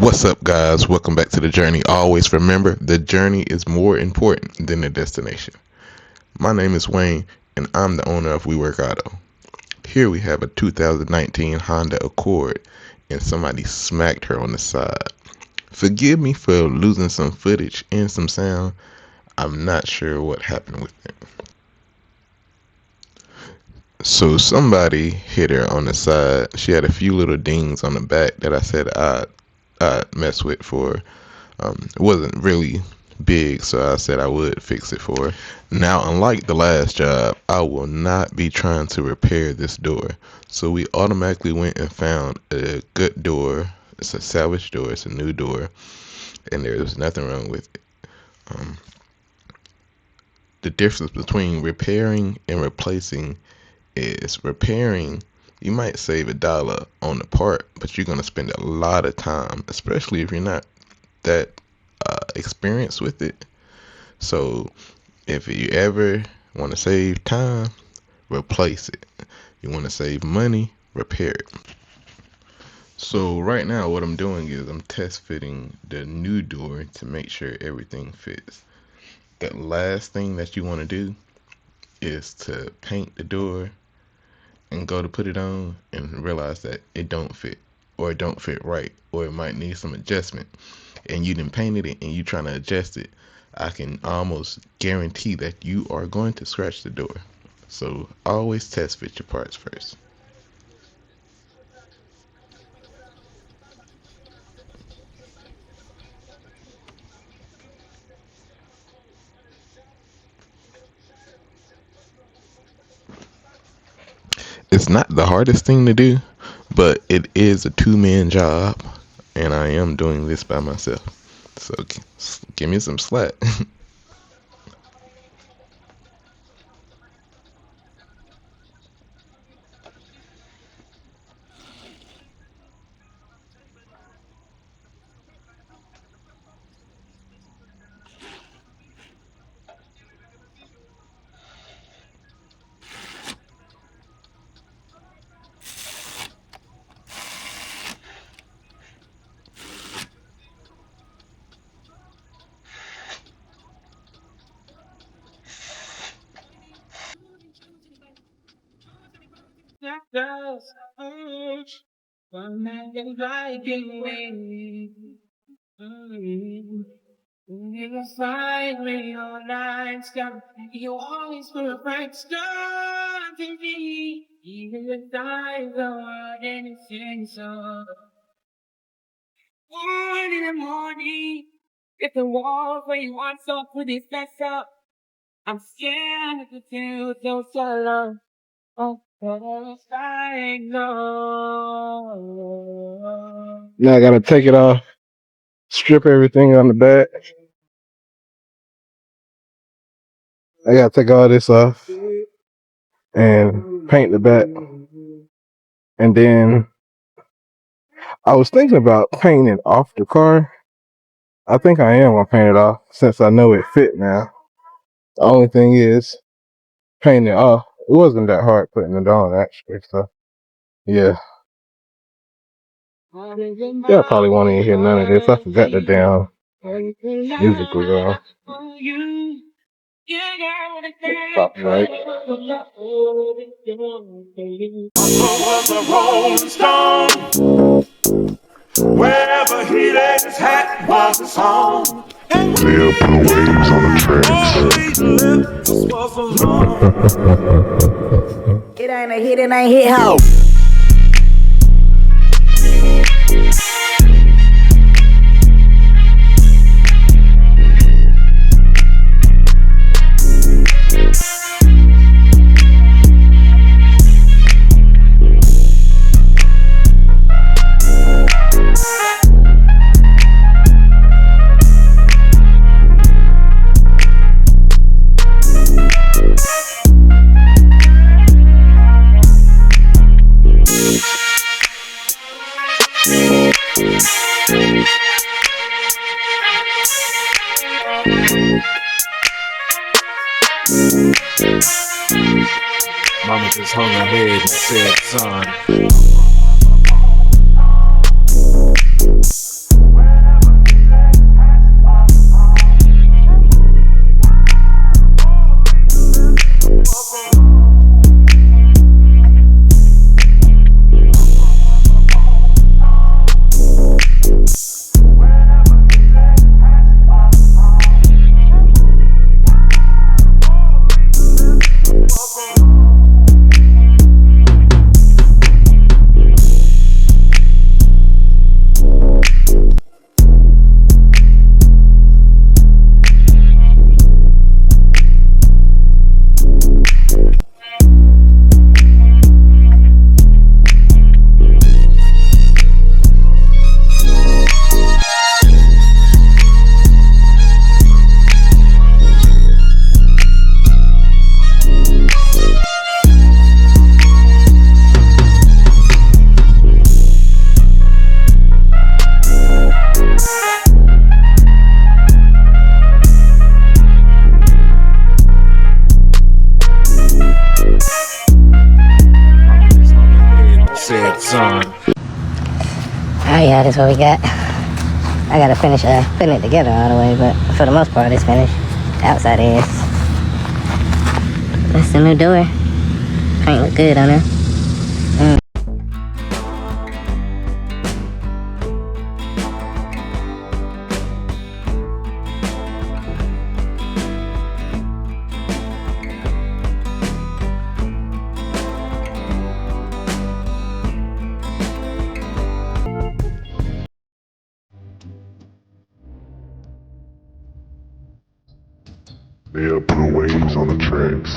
What's up, guys? Welcome back to the journey. Always remember, the journey is more important than the destination. My name is Wayne, and I'm the owner of WeWork Auto. Here we have a 2019 Honda Accord, and somebody smacked her on the side. Forgive me for losing some footage and some sound. I'm not sure what happened with it. So somebody hit her on the side. She had a few little dings on the back that I said I'd mess with for her. It wasn't really big, so I said I would fix it for her. Now, unlike the last job, I will not be trying to repair this door. So we automatically went and found a good door. It's a salvage door. It's a new door, and there's nothing wrong with it. The difference between repairing and replacing is repairing, you might save $1 on the part, but you're going to spend a lot of time, especially if you're not that experienced with it. So if you ever want to save time, replace it. You want to save money, repair it. So right now what I'm doing is I'm test fitting the new door to make sure everything fits. The last thing that you want to do is to paint the door and go to put it on and realize that it don't fit, or it don't fit right, or it might need some adjustment, and you done painted it and you trying to adjust it. I can almost guarantee that you are going to scratch the door. So always test fit your parts first. It's not the hardest thing to do, but it is a two-man job, and I am doing this by myself. So give me some slack. Now I gotta take it off, strip everything on the back. I gotta take all this off and paint the back. And then I was thinking about painting it off the car. I think I am gonna paint it off since I know it fit now. The only thing is painting it off. It wasn't that hard putting it on actually, so yeah. Y'all probably won't even hear none of this. I forgot the damn music was on. Copyright. Was a rolling stone. Wherever he laid his hat was his home. They'll put waves on the tracks. It ain't a hit, it ain't hit how. Mama just hung her head and said, son, Son. Oh yeah, that's what we got. I gotta finish putting it together all the way, but for the most part, it's finished. The outside is. That's the new door. Paint look good on there. They'll put waves on the tracks.